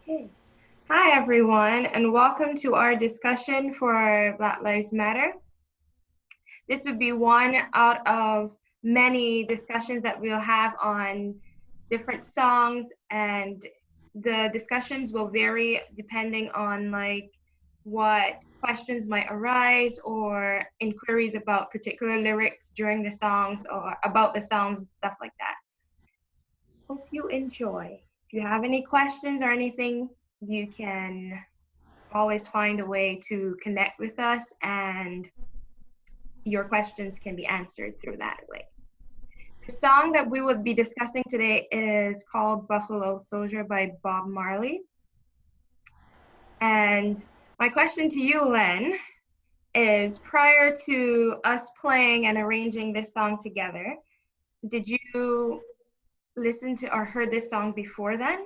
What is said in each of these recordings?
Okay. Hi, everyone, and welcome to our discussion for Black Lives Matter. This would be one out of many discussions that we'll have on different songs, and the discussions will vary depending on what questions might arise or inquiries about particular lyrics during the songs or about the songs and stuff like that. Hope you enjoy. If you have any questions or anything, you can always find a way to connect with us, and your questions can be answered through that way. The song that we would be discussing today is called Buffalo Soldier by Bob Marley. And my question to you, Len, is prior to us playing and arranging this song together, did you listen to or heard this song before then?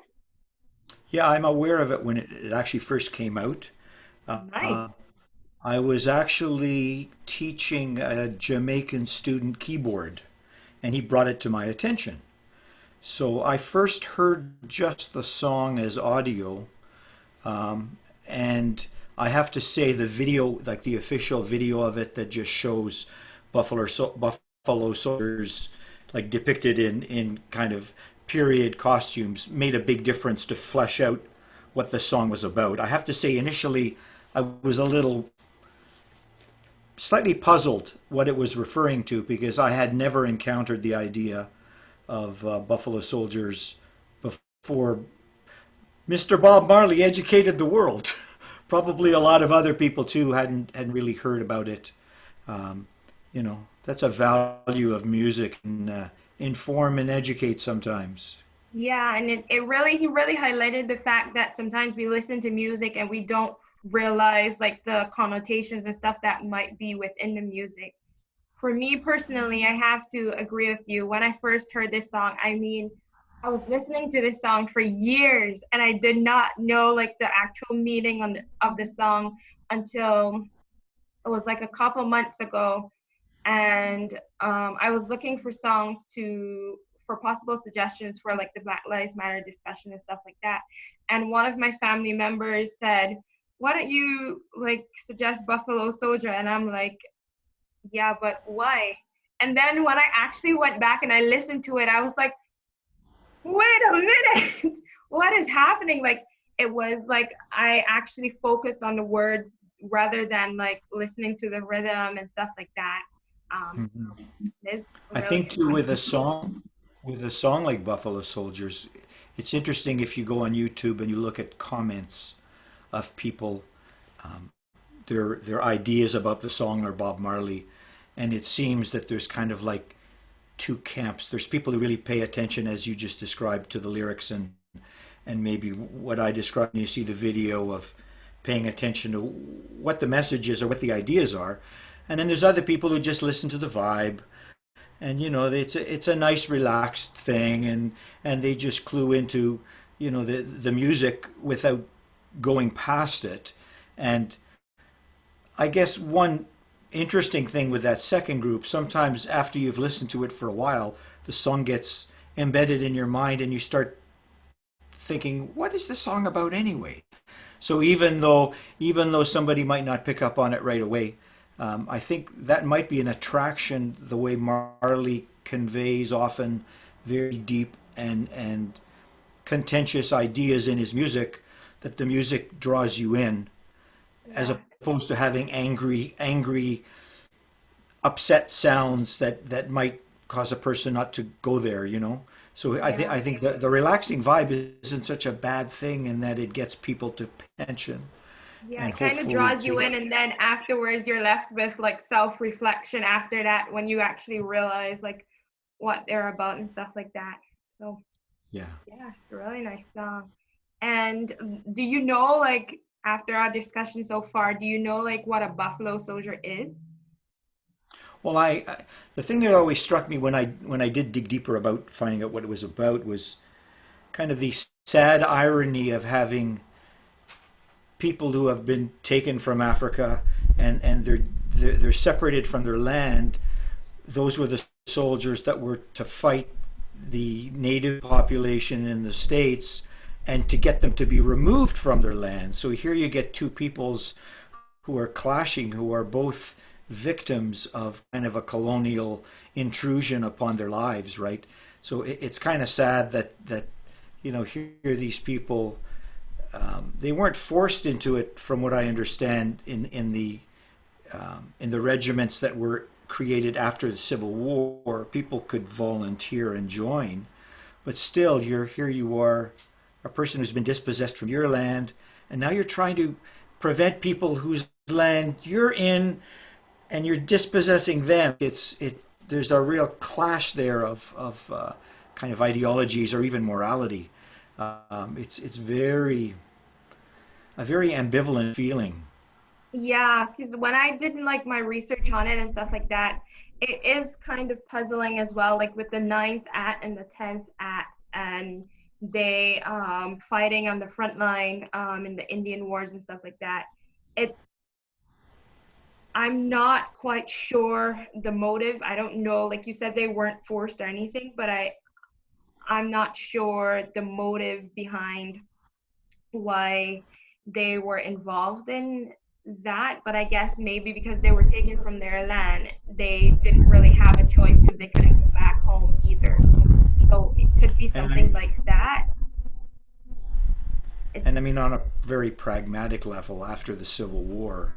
Yeah, I'm aware of it when it actually first came out. Nice. Uh, I was actually teaching a Jamaican student keyboard, and he brought it to my attention. So I first heard just the song as audio, and I have to say the video, like the official video of it that just shows Buffalo soldiers like depicted in kind of period costumes, made a big difference to flesh out what the song was about. I have to say initially I was a little slightly puzzled what it was referring to because I had never encountered the idea of Buffalo soldiers before Mr. Bob Marley educated the world. Probably a lot of other people too hadn't really heard about it. That's a value of music and inform and educate sometimes. Yeah, and he really highlighted the fact that sometimes we listen to music and we don't realize like the connotations and stuff that might be within the music. For me personally, I have to agree with you. When I first heard this song, I mean, I was listening to this song for years and I did not know like the actual meaning of the song until it was like a couple months ago, and I was looking for songs for possible suggestions for like the Black Lives Matter discussion and stuff like that. And one of my family members said, "Why don't you like suggest Buffalo Soldier?" And I'm like, "Yeah, but why?" And then when I actually went back and I listened to it, I was like, "Wait a minute, what is happening?" Like it was like I actually focused on the words rather than like listening to the rhythm and stuff like that. Mhm. So it's I really think too fun. with a song like Buffalo Soldiers, it's interesting if you go on YouTube and you look at comments of people, their ideas about the song or Bob Marley, and it seems that there's kind of like two camps. There's people who really pay attention, as you just described, to the lyrics and maybe what I described. And you see the video of paying attention to what the message is or what the ideas are, and then there's other people who just listen to the vibe and it's a nice relaxed thing and they just clue into the music without going past it. And I guess one interesting thing with that second group, sometimes after you've listened to it for a while, the song gets embedded in your mind and you start thinking, what is the song about anyway? So even though somebody might not pick up on it right away, I think that might be an attraction, the way Marley conveys often very deep and contentious ideas in his music, that the music draws you in, as Yeah, opposed to having angry, upset sounds that might cause a person not to go there. So I think yeah. I think the relaxing vibe isn't such a bad thing in that it gets people to pay attention Yeah, and it kind of hopefully draws you to in, and then afterwards, you're left with like self-reflection after that when you actually realize like what they're about and stuff like that. So, yeah. yeah, it's a really nice song. And do you know, like, after our discussion so far, do you know like what a Buffalo Soldier is? Well, the thing that always struck me when I did dig deeper about finding out what it was about was kind of the sad irony of having people who have been taken from Africa and they're separated from their land. Those were the soldiers that were to fight the native population in the States, and to get them to be removed from their land. So here you get two peoples who are clashing, who are both victims of kind of a colonial intrusion upon their lives, right? So it's kind of sad that here these people, they weren't forced into it, from what I understand, in the regiments that were created after the Civil War. People could volunteer and join, but still, here you are, a person who's been dispossessed from your land, and now you're trying to prevent people whose land you're in, and you're dispossessing them. There's a real clash there of kind of ideologies or even morality. It's a very ambivalent feeling. Yeah, because when I did like my research on it and stuff like that, it is kind of puzzling as well, like with the ninth act and the 10th act, and they fighting on the front line in the Indian Wars and stuff like that. It I'm not quite sure the motive. I don't know, like you said, they weren't forced or anything, but I'm not sure the motive behind why they were involved in that. But I guess maybe because they were taken from their land, they didn't really have a choice because they couldn't go back home either. So it could be And something like that. It, and I mean, on a very pragmatic level, after the Civil War,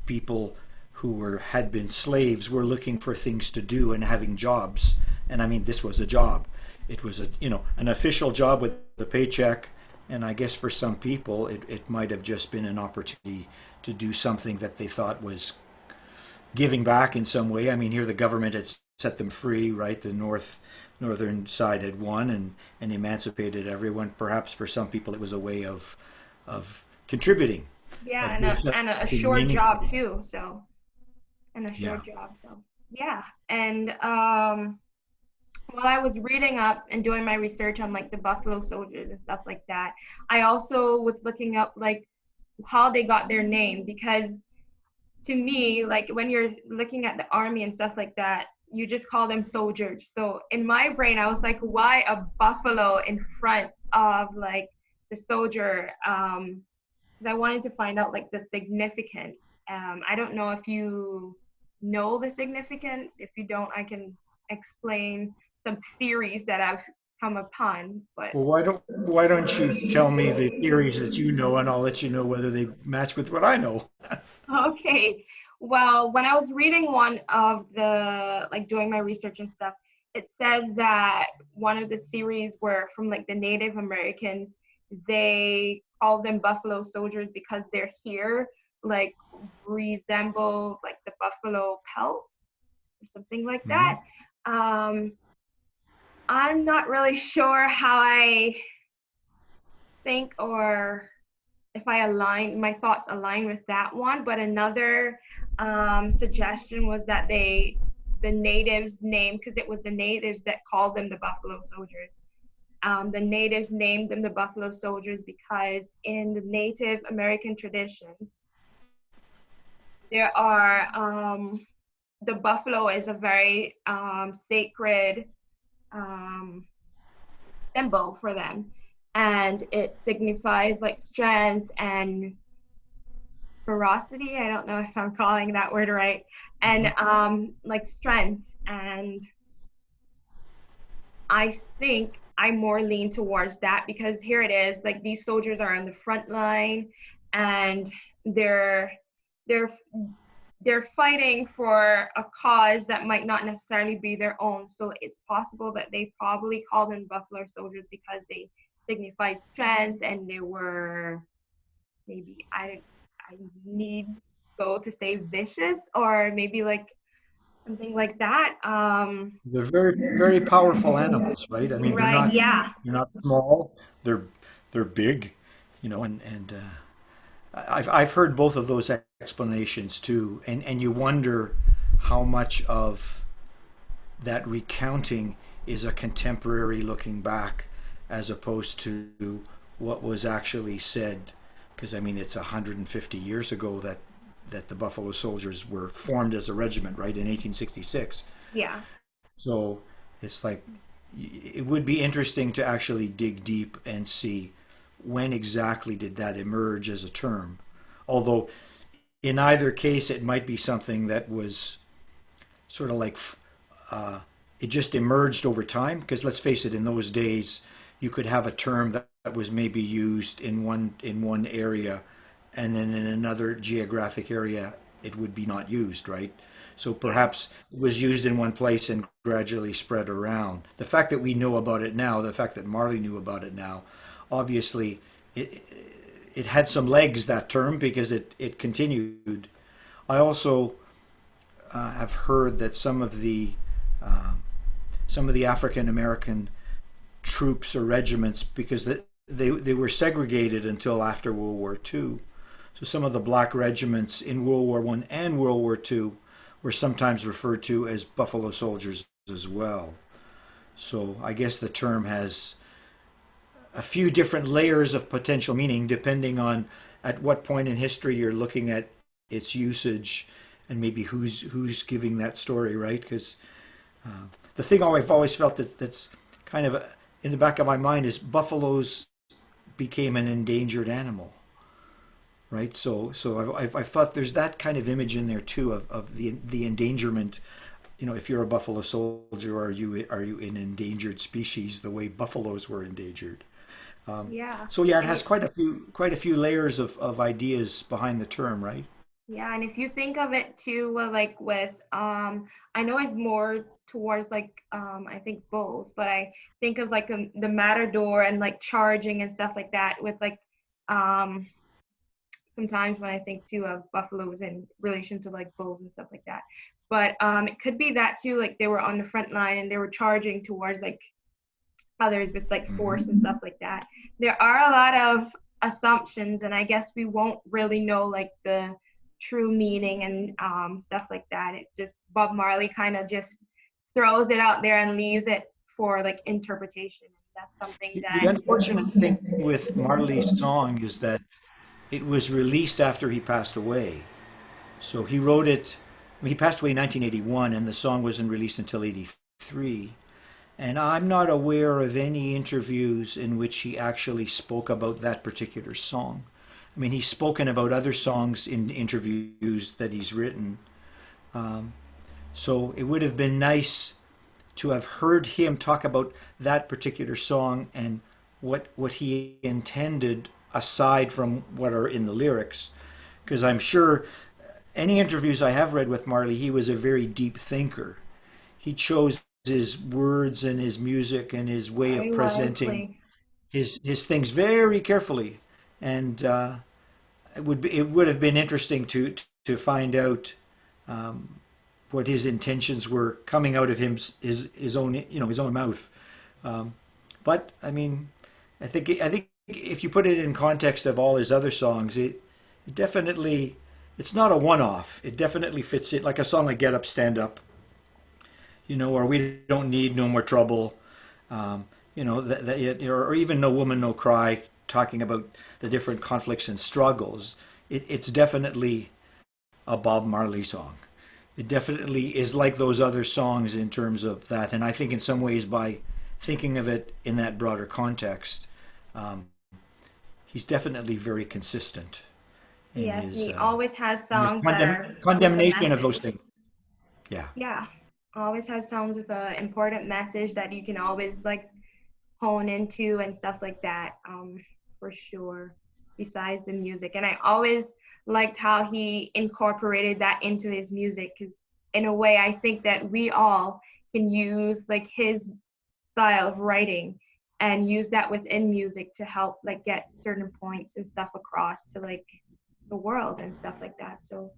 people who had been slaves were looking for things to do and having jobs. And I mean, this was a job. It was an official job with a paycheck. And I guess for some people, it might have just been an opportunity to do something that they thought was giving back in some way. I mean, here the government had set them free, right? The northern side had won and emancipated everyone. Perhaps for some people, it was a way of contributing, yeah, of and doing a something short meaningful. job too. So and a Yeah. short job. So yeah, and while I was reading up and doing my research on like the Buffalo Soldiers and stuff like that, I also was looking up like how they got their name, because to me, like when you're looking at the army and stuff like that, you just call them soldiers. So in my brain, I was like, why a buffalo in front of like the soldier? Because I wanted to find out like the significance. I don't know if you know the significance. If you don't, I can explain some theories that I've come upon. But Well, why don't you tell me the theories that you know, and I'll let you know whether they match with what I know. okay. Well, when I was reading one of the, like doing my research and stuff, it said that one of the theories were from like the Native Americans. They called them Buffalo Soldiers because their hair like resembled like the buffalo pelt or something like Hmm. that. Um, I'm not really sure how I think or if my thoughts align with that one. But another suggestion was that the natives named, because it was the natives that called them the Buffalo Soldiers. The natives named them the Buffalo Soldiers because in the Native American traditions, there are the buffalo is a very sacred um, symbol for them, and it signifies like strength and ferocity. I don't know if I'm calling that word right. And Hmm. like strength. And I think I more lean towards that because here it is, like these soldiers are on the front line, and they're they're they're fighting for a cause that might not necessarily be their own. So it's possible that they probably called them Buffalo Soldiers because they signify strength, and they were maybe I need go to say vicious, or maybe like something like that. They're very, very powerful animals, right? I mean, Right, yeah. they're not small. They're they're big, I've heard both of those explanations too, and you wonder how much of that recounting is a contemporary looking back as opposed to what was actually said. Because I mean, it's 150 years ago that the Buffalo Soldiers were formed as a regiment, right, in 1866. Yeah. So it's like, it would be interesting to actually dig deep and see when exactly did that emerge as a term. Although in either case, it might be something that was sort of like it just emerged over time. Because let's face it, in those days, you could have a term that was maybe used in one area, and then in another geographic area, it would be not used, right? So perhaps it was used in one place and gradually spread around. The fact that we know about it now, the fact that Marley knew about it now, obviously it it had some legs, that term, because it continued. I also have heard that some of the African American troops or regiments, because they were segregated until after World War II. So some of the black regiments in World War One and World War II were sometimes referred to as Buffalo Soldiers as well. So I guess the term has a few different layers of potential meaning depending on at what point in history you're looking at its usage and maybe who's giving that story, right? Because the thing I've always felt that's kind of in the back of my mind is buffaloes became an endangered animal, right? So I've thought there's that kind of image in there too of the endangerment. You know, if you're a buffalo soldier, are you an endangered species the way buffaloes were endangered? Yeah. So yeah, it And has it, quite a few layers of ideas behind the term, right? yeah, and if you think of it too, like with I know it's more towards like I think bulls, but I think of like the matador and like charging and stuff like that with like um sometimes when I think too of buffaloes in relation to like bulls and stuff like that. But it could be that too, like they were on the front line and they were charging towards like others with like force and Hmm. stuff like that. There are a lot of assumptions, and I guess we won't really know like the true meaning and stuff like that. It just Bob Marley kind of just throws it out there and leaves it for like interpretation. And that's something The that unfortunate thing with Marley's song is that it was released after he passed away. So he wrote it. I mean, he passed away in 1981, and the song wasn't released until '83. And I'm not aware of any interviews in which he actually spoke about that particular song. I mean, he's spoken about other songs in interviews that he's written. So it would have been nice to have heard him talk about that particular song and what he intended aside from what are in the lyrics. Because I'm sure any interviews I have read with Marley, he was a very deep thinker. He chose his words and his music and his way very of presenting wisely, his things very carefully, and it would have been interesting to find out what his intentions were coming out of his own his own mouth. But I mean, I think if you put it in context of all his other songs, it definitely it's not a one-off. It definitely fits it like a song like "Get Up, Stand Up," or "We Don't Need No More Trouble," or even "No Woman, No Cry," talking about the different conflicts and struggles. It's definitely a Bob Marley song. It definitely is like those other songs in terms of that. And I think in some ways, by thinking of it in that broader context, um, he's definitely very consistent in yes, and his he always has in his songs that are with a condemnation of those message. things. Yeah. Yeah, always has songs with a important message that you can always like hone into and stuff like that, for sure, besides the music. And I always liked how he incorporated that into his music because, in a way, I think that we all can use like his style of writing and use that within music to help like get certain points and stuff across to like the world and stuff like that. So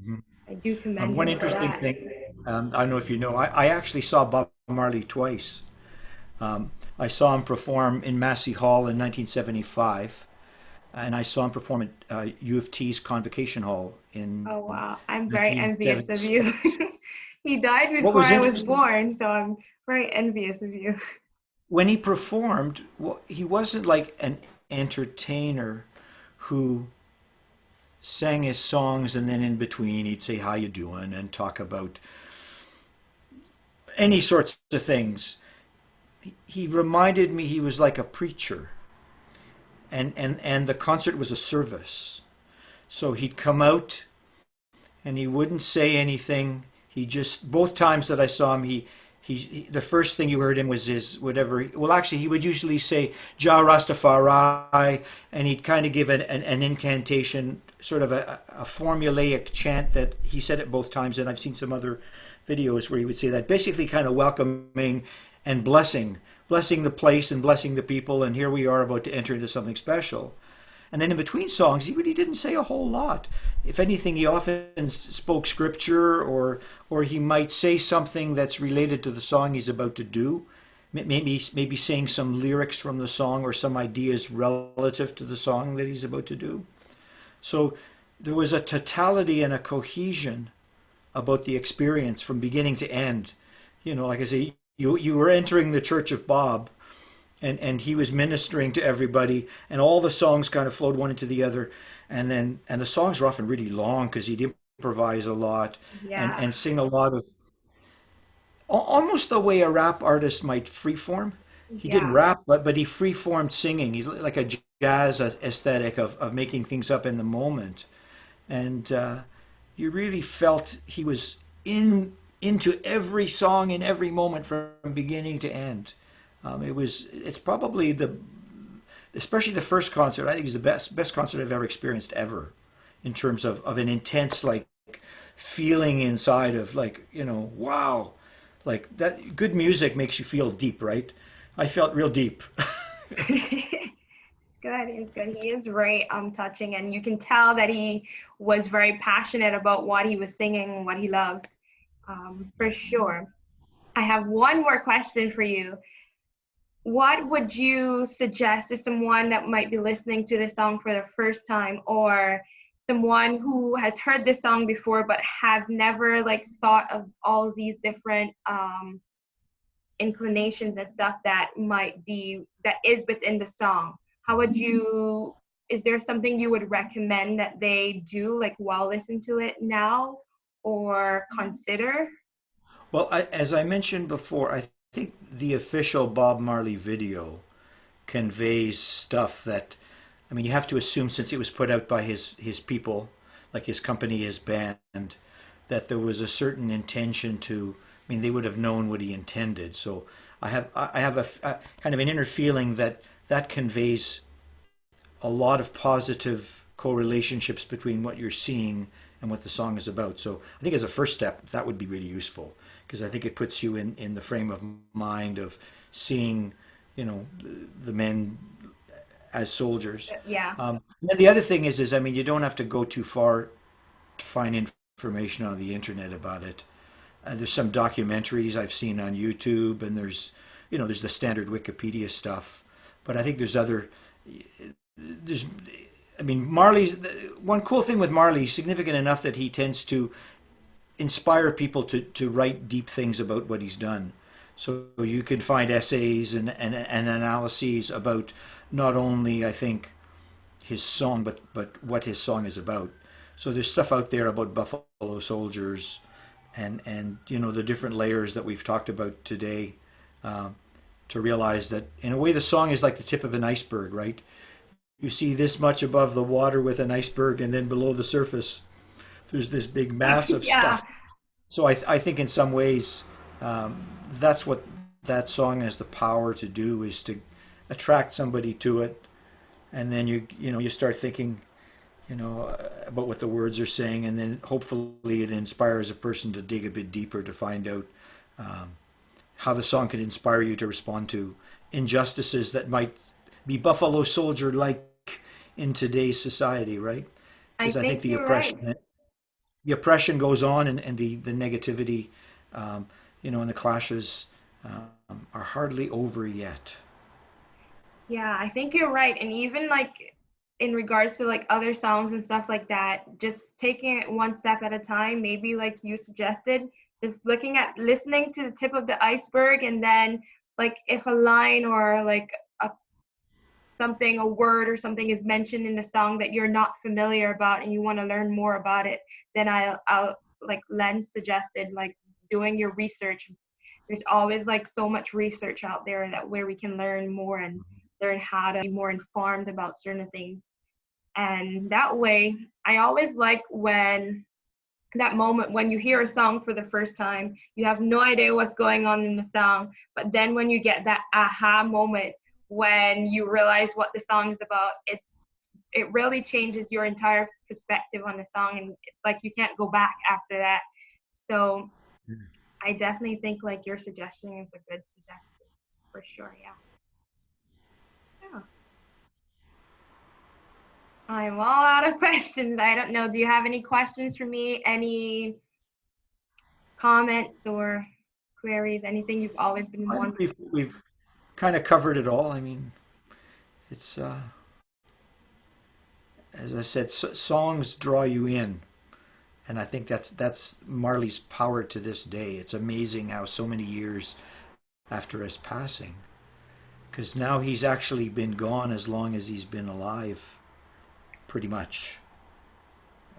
Mhm. I do commend One him for interesting that. thing, I don't know if you know, I actually saw Bob Marley twice. I saw him perform in Massey Hall in 1975, and I saw him perform at U of T's Convocation Hall in Oh wow, I'm very envious of 1977. you. He died What before was I was interesting born, so I'm very envious of you. when he performed, well, he wasn't like an entertainer who sang his songs and then in between he'd say how you doing and talk about any sorts of things. he reminded me he was like a preacher, and the concert was a service. So he'd come out and he wouldn't say anything. He just, both times that I saw him, the first thing you heard him was his whatever. Well, actually, he would usually say "Jah Rastafari," and he'd kind of give an incantation, sort of a formulaic chant that he said it both times. And I've seen some other videos where he would say that, basically kind of welcoming and blessing the place and blessing the people. And here we are about to enter into something special. And then in between songs, he really didn't say a whole lot. If anything, he often spoke scripture, or he might say something that's related to the song he's about to do. Maybe saying some lyrics from the song or some ideas relative to the song that he's about to do. So there was a totality and a cohesion about the experience from beginning to end. Like I say, you were entering the church of Bob, and he was ministering to everybody, and all the songs kind of flowed one into the other, and the songs were often really long because he'd improvise a lot, Yeah. and sing a lot of, almost the way a rap artist might freeform. He didn't Yeah. rap, but he freeformed singing. He's like a jazz aesthetic of making things up in the moment, and you really felt he was into every song in every moment from beginning to end. It's probably especially the first concert. I think is the best concert I've ever experienced ever, in terms of an intense, like, feeling inside of, like, wow, like that. Good music makes you feel deep, right? I felt real deep. Good. It's good. He is very touching, and you can tell that he was very passionate about what he was singing, what he loved, for sure. I have one more question for you. What would you suggest to someone that might be listening to this song for the first time, or someone who has heard this song before but have never like thought of all these different inclinations and stuff that is within the song? How would you, is there something you would recommend that they do, like, while listening to it now, or consider? Well, as I mentioned before, I think the official Bob Marley video conveys stuff that, I mean, you have to assume, since it was put out by his people, like his company, his band, that there was a certain intention to. I mean, they would have known what he intended. So I have a kind of an inner feeling that that conveys a lot of positive correlationships between what you're seeing and what the song is about. So I think as a first step, that would be really useful, because I think it puts you in the frame of mind of seeing, the men as soldiers. Yeah. And then the other thing is, I mean, you don't have to go too far to find information on the internet about it. There's some documentaries I've seen on YouTube, and there's the standard Wikipedia stuff. But I think there's, I mean, Marley's one cool thing with Marley, significant enough that he tends to inspire people to write deep things about what he's done. So you can find essays and analyses about not only, I think, his song, but what his song is about. So there's stuff out there about Buffalo Soldiers, and the different layers that we've talked about today, to realize that in a way the song is like the tip of an iceberg, right? You see this much above the water with an iceberg, and then below the surface there's this big mass of Yeah. stuff. So I think in some ways, that's what that song has the power to do, is to attract somebody to it, and then you start thinking, about what the words are saying, and then hopefully it inspires a person to dig a bit deeper to find out, how the song could inspire you to respond to injustices that might be Buffalo Soldier like in today's society, right? I Because I think think you're right. the oppression goes on, and the negativity, and the clashes, are hardly over yet. Yeah, I think you're right. And even like in regards to like other songs and stuff like that, just taking it one step at a time, maybe like you suggested, just listening to the tip of the iceberg, and then like if a line or like a a word or something is mentioned in the song that you're not familiar about and you want to learn more about it, then I'll like Len suggested, like doing your research, there's always like so much research out there that where we can learn more and learn how to be more informed about certain things. And that way, I always like when that moment when you hear a song for the first time, you have no idea what's going on in the song, but then when you get that aha moment when you realize what the song is about, it really changes your entire perspective on the song, and it's like you can't go back after that. So I definitely think like your suggestion is a good suggestion for sure. Yeah. Yeah. I'm all out of questions. I don't know. Do you have any questions for me? Any comments or queries? Anything you've always been I think wanting? we've kind of covered it all. I mean, it's as I said, songs draw you in, and I think that's Marley's power to this day. It's amazing how so many years after his passing, because now he's actually been gone as long as he's been alive, pretty much.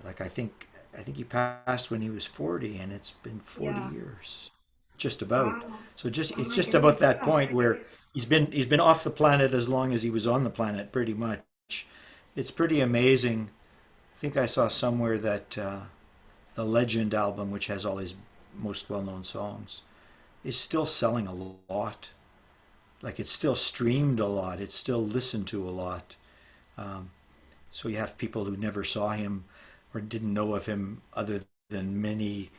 Like I think he passed when he was 40, and it's been 40 Yeah. years, just about. Wow. So just Oh it's my just about goodness. that Yeah. point where he's been off the planet as long as he was on the planet, pretty much. It's pretty amazing. I think I saw somewhere that the Legend album, which has all his most well-known songs, is still selling a lot. Like it's still streamed a lot. It's still listened to a lot. Um, so you have people who never saw him or didn't know of him other than many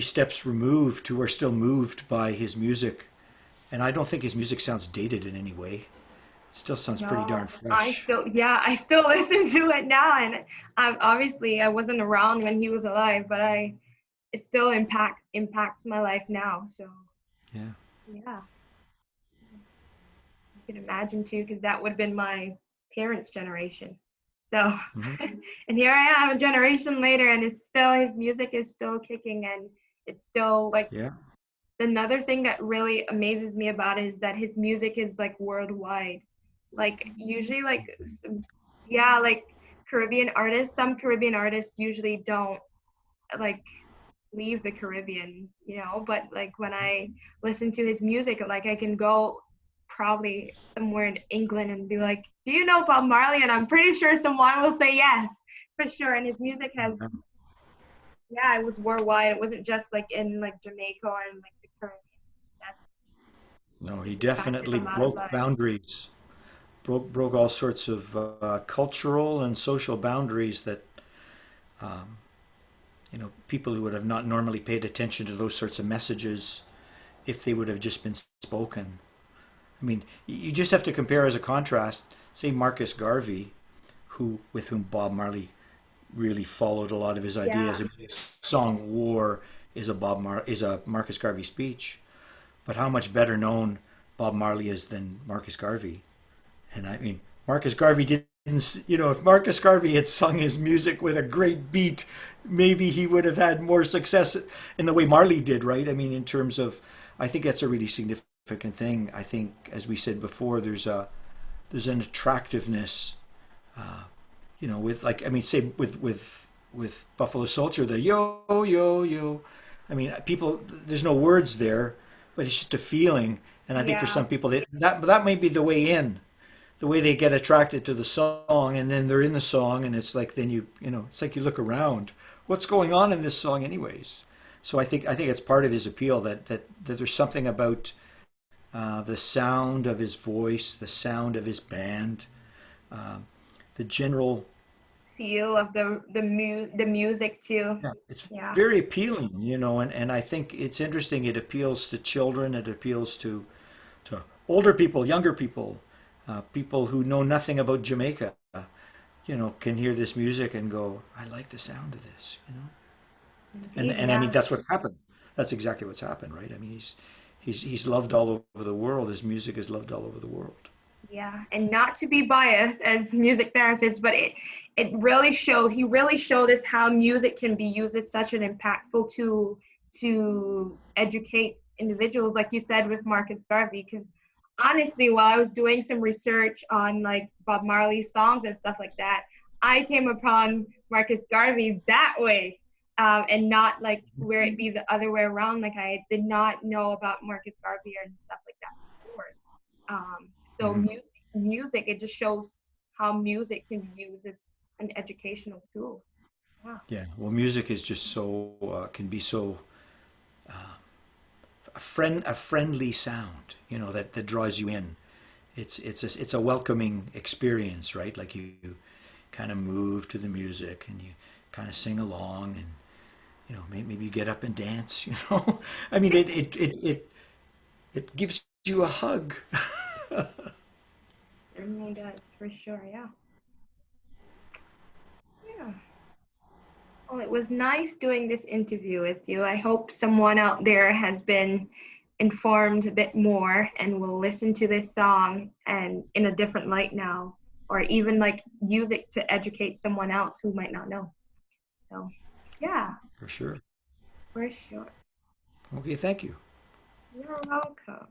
steps removed who are still moved by his music. And I don't think his music sounds dated in any way. It still sounds pretty No, darn fresh. I still listen to it now, and obviously I wasn't around when he was alive, but it still impacts my life now. So Yeah. yeah, you can imagine too, because that would have been my parents' generation. So, Hmm. and here I am a generation later, and it's still his music is still kicking, and it's still like Yeah. another thing that really amazes me about it is that his music is like worldwide. Like usually like yeah, like some Caribbean artists usually don't like leave the Caribbean, but like when I listen to his music, like I can go probably somewhere in England and be like, "Do you know Bob Marley?" And I'm pretty sure someone will say yes, for sure. And his music has, yeah, it was worldwide. It wasn't just like in like Jamaica or in like the Caribbean. That's No, he impacted a definitely lot of broke lives. boundaries, broke all sorts of cultural and social boundaries that people who would have not normally paid attention to those sorts of messages if they would have just been spoken. I mean, you just have to compare as a contrast, say Marcus Garvey, who with whom Bob Marley really followed a lot of his Yeah, ideas. His song "War" is a Marcus Garvey speech, but how much better known Bob Marley is than Marcus Garvey. And I mean, Marcus Garvey didn't, if Marcus Garvey had sung his music with a great beat, maybe he would have had more success in the way Marley did, right? I mean, in terms of, I think that's a really significant thing. I think, as we said before, there's an attractiveness, with like, I mean, say with Buffalo Soldier, the yo yo yo. I mean, people, there's no words there, but it's just a feeling. And I think for yeah, some people, that may be the way in, the way they get attracted to the song, and then they're in the song, and it's like then it's like you look around, what's going on in this song, anyways. So I think it's part of his appeal that there's something about the sound of his voice, the sound of his band, um, the general. feel of the music too. Yeah, it's Yeah, very appealing, and I think it's interesting. It appeals to children. It appeals to older people, younger people, people who know nothing about Jamaica. Can hear this music and go, "I like the sound of this." And indeed, and I mean yeah. that's what's happened. That's exactly what's happened, right? I mean he's loved all over the world. His music is loved all over the world. Yeah, and not to be biased as music therapist, but it really showed. He really showed us how music can be used as such an impactful tool to educate individuals, like you said with Marcus Garvey. Because honestly, while I was doing some research on like Bob Marley's songs and stuff like that, I came upon Marcus Garvey that way. and not like where it be the other way around. Like I did not know about Marcus Garvey and stuff like that before. So Mhm. music, it just shows how music can be used as an educational tool. Yeah. Yeah. Well, music is just so can be so a friendly sound, you know, that draws you in. It's a welcoming experience, right? Like you kind of move to the music and you kind of sing along, and you know, maybe you get up and dance. You know, I mean, it gives you a hug. Certainly does, for sure. Yeah. Yeah. Well, it was nice doing this interview with you. I hope someone out there has been informed a bit more and will listen to this song and in a different light now, or even like use it to educate someone else who might not know. So, yeah, For sure. for sure. Okay, thank you. You're welcome.